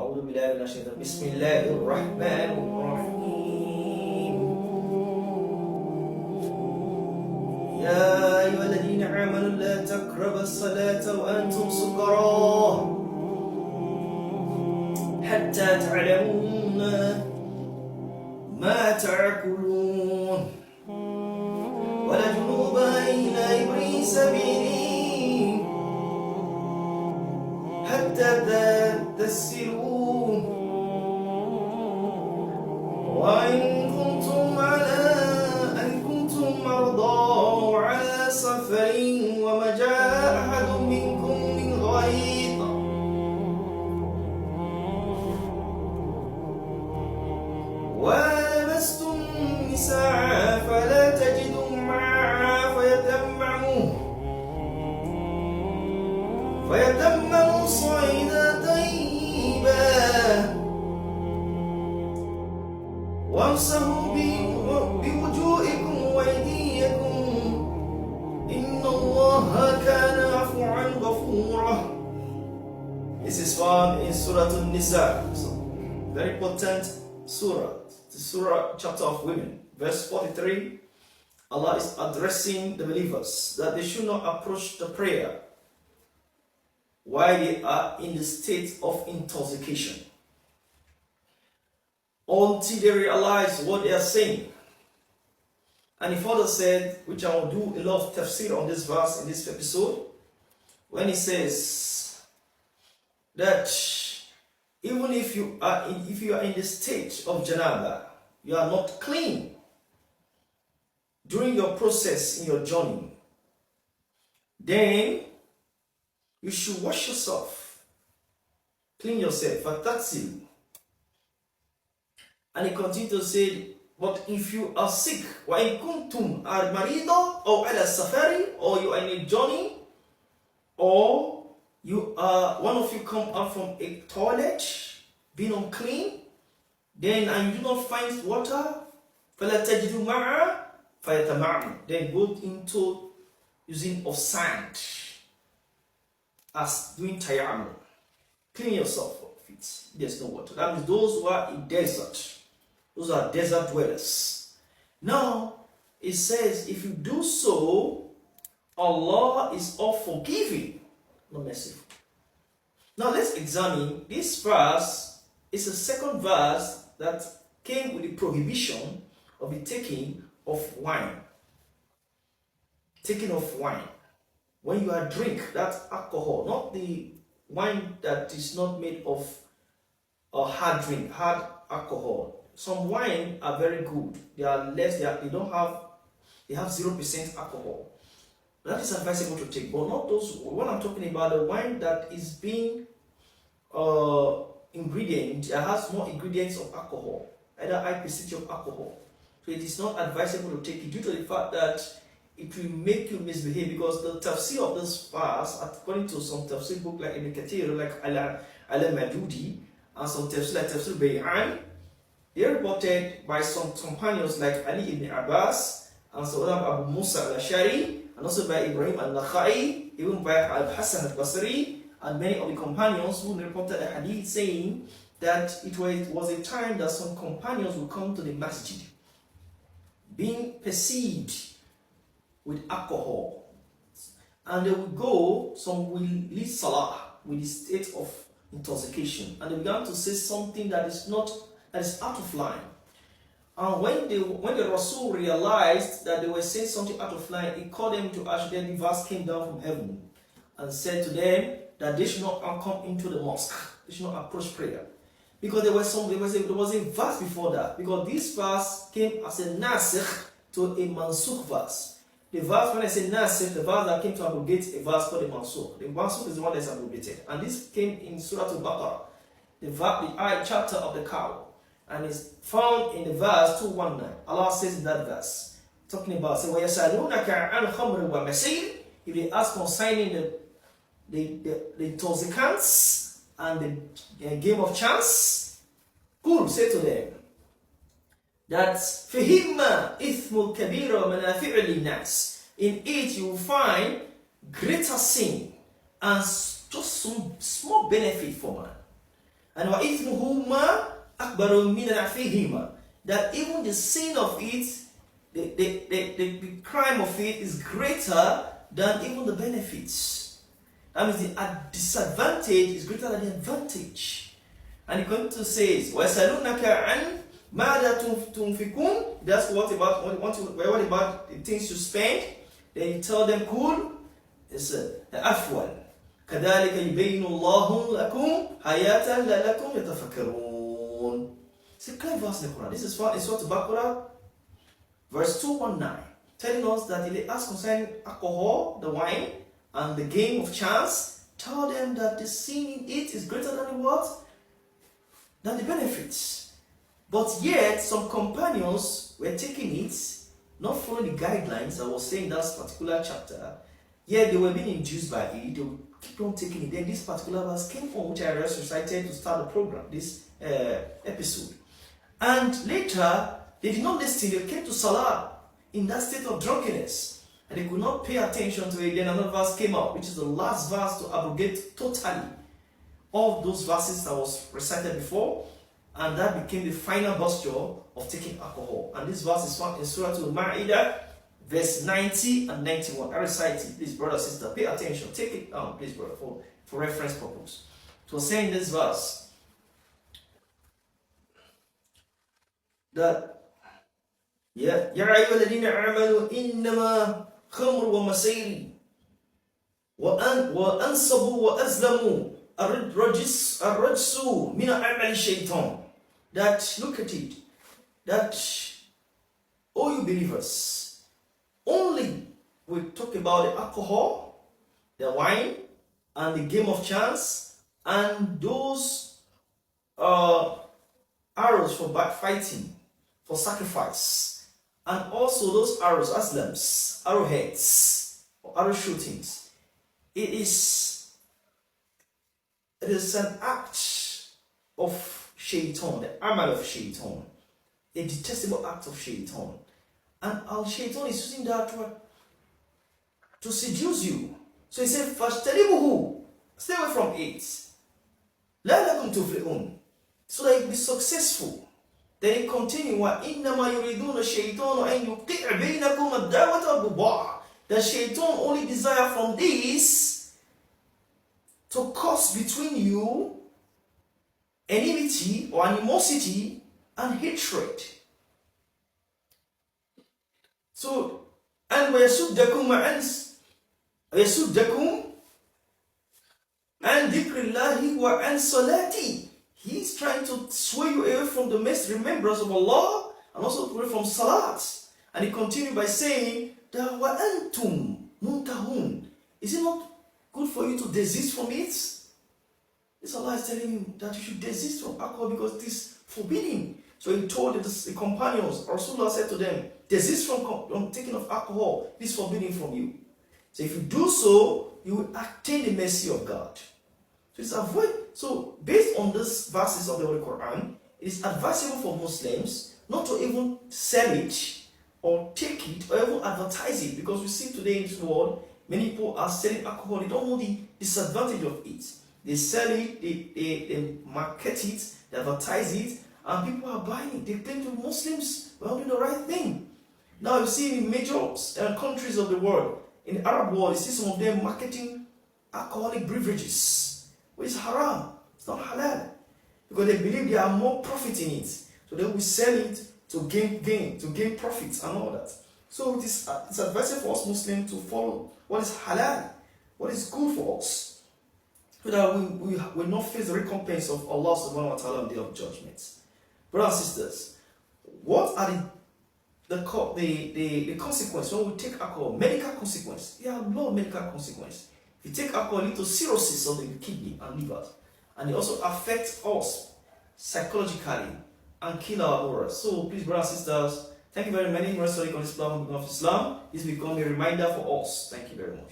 أعوذ بالله من الشيطان بسم الله الرحمن الرحيم يا أيها الذين آمنوا لا تقربوا الصلاة وأنتم سكارى حتى تعلمون ما تأكلون ولا جنوبا إلى إبريل سبيلي حتى تغتسلوا وإن كنتم مرضى على سفر وما جاء أحد منكم من غائط ولمستم النساء فلا تجدوا معها فيتمموا صعيدا طيبا وامسحوا بوجوهكم وأيديكم إن الله كان عفوا غفورا. This is found in Surah An-Nisa, very important surah, the surah chapter of women. Verse 43, Allah is addressing the believers that they should not approach the prayer while they are in the state of intoxication until they realize what they are saying. And he further said, which I will do a lot of tafsir on this verse in this episode, when he says that even if you are in the state of janaba, you are not clean during your process in your journey, then you should wash yourself, clean yourself, فَتَغْسِلْ. And he continued to say, but if you are sick, وَإِن كُنْتُمْ مَرِيضًا أو على سفر, or you are in a journey, or you are, one of you come out from a toilet, being unclean, then and you do not find water, فَلَا تَجِدُوا مَعَا فَيَتَمَعْمُ, then go into using of sand as doing tayammum. Clean yourself of it. There's no water. That means those who are in desert, those are desert dwellers. Now, it says, if you do so, Allah is all forgiving, not merciful. Now, let's examine this verse. It's the second verse that came with the prohibition of the taking of wine. Taking of wine. When you are drink, that's alcohol, not the wine that is not made of a hard drink, hard alcohol. Some wine are very good. They are less, they have 0% alcohol. That is advisable to take, but not those. When I'm talking about the wine that is being ingredient, it has more ingredients of alcohol, either high percentage of alcohol. So it is not advisable to take it due to the fact that it will make you misbehave, because the tafsir of this verse, according to some tafsir book like Ibn Kathir, like Al-Madudi, and some tafsir like Tafsir Bay'an, they are reported by some companions like Ali ibn Abbas, and so Abu Musa al-Ashari, and also by Ibrahim al-Nakhai, even by Al-Hassan al-Basri, and many of the companions who reported a hadith saying that it was a time that some companions would come to the masjid, being perceived with alcohol, and they would go, some will lead salah with the state of intoxication, and they began to say something that is out of line. And when the Rasul realized that they were saying something out of line, he called them to ask them. The verse came down from heaven and said to them that they should not come into the mosque, they should not approach prayer, because there was a verse before that, because this verse came as a nasikh to a mansukh verse. The verse, when I say nasikh, the verse that came to abrogate a verse called the mansukh. The mansukh is the one that is abrogated, and this came in Surah Al-Baqarah, the chapter of the cow, and is found in the verse 219. Allah says in that verse, talking about, say, وَيَسَأَلُونَكَ عَنْ خَمْرٍ وَمَسِيرٍ, if they ask concerning the intoxicants and the game of chance, cool, say to them that فِهِمَّ إِثْمُ الْكَبِيرَ وَمَنَافِعُ لِلنَّاسِ, in it you will find greater sin and just some small benefit for man. And وَإِثْمُهُمَا أَكْبَرُ مِنَ نَعْفِهِمَا, that even the sin of it, the crime of it is greater than even the benefits. That means the disadvantage is greater than the advantage. And he continues to say, وَيَسَأَلُونَكَ عَنْ مَاذَا تُنْفِقُونَ. That's what about the things you spend. Then you tell them, cool, it's afwan. كَذَلِكَ يُبَيِّنُ اللَّهُ لَكُمْ حَيَاةً لَعَلَّكُمْ يَتَفَكَّرُونَ. It's a clear verse in the Quran. This is found in Surah Al-Baqarah, verse 219, telling us that if they ask concerning alcohol, the wine, and the game of chance, tell them that the sin in it is greater than the what? Than the benefits. But yet, some companions were taking it, not following the guidelines I was saying in that particular chapter. Yet they were being induced by it. They would keep on taking it. Then this particular verse came from which I recited to start the program, this episode. And later, they did not listen. They came to Salah in that state of drunkenness. And they could not pay attention to it. Then another verse came out, which is the last verse to abrogate totally all those verses that was recited before. And that became the final posture of taking alcohol. And this verse is found in Surah Al-Ma'idah, verse 90 and 91. I recite it. Please, brother, sister, pay attention. Take it down, please, brother, for reference purpose. It was saying this verse that يا أيها الذين آمنوا إنما خمر ومسير وأنصبوا وأزلموا الرجس من عمل الشيطان. That, look at it, that all you believers, only we talk about the alcohol, the wine, and the game of chance, and those arrows for fighting, for sacrifice, and also those arrows, aslams, arrowheads, or arrow shootings. It is an act of shaitan, the amal of shaitan, a detestable act of shaitan. And al-shaitan is using that word to seduce you. So he said, فَاشْتَرِبُهُ, stay away from it. لَا لَكُمْ تُفْلِحُونَ, so that you be successful. Then he continued, وَإِنَّمَا يُرِيدُونَ الشَّيْطَانُ أَنْ يُوقِعَ بَيْنَكُمُ الدَّعْوَةَ وَالْبُغْضَةَ. The shaitan only desire from this to cause between you enmity or animosity and hatred. So, and وَيَسُدَّكُمْ عَنْ ذِكْرِ اللَّهِ وَعَنْ صَلَاتِهِ. He's trying to sway you away from the remembrance of Allah and also away from Salat. And he continued by saying, وَأَنْتُمْ مُنْتَهُونَ. Is it not good for you to desist from it? This Allah is telling you that you should desist from alcohol because it is forbidden. So he told the companions, Rasulullah said to them, desist from taking of alcohol. It is forbidden from you. So if you do so, you will attain the mercy of God. So based on these verses of the Holy Quran, it is advisable for Muslims not to even sell it or take it or even advertise it, because we see today in this world, many people are selling alcohol. They don't know the disadvantage of it. They sell it, they market it, they advertise it, and people are buying it. They claim to be Muslims, we're doing the right thing. Now you see in major countries of the world, in the Arab world, you see some of them marketing alcoholic beverages, which is haram. It's not halal, because they believe there are more profit in it. So they will sell it to gain profits and all that. So it's advisable for us Muslims to follow what is halal, what is good for us, so that we will not face the recompense of Allah subhanahu wa ta'ala on the day of judgment. Brothers and sisters, what are the consequence when we take alcohol? Medical consequence. There are a lot of medical consequence. If you take alcohol, it leads to cirrhosis of the kidney and liver, and it also affects us psychologically and kill our aura. So please, brothers and sisters, thank you very much. On this platform of Islam, this become a reminder for us. Thank you very much.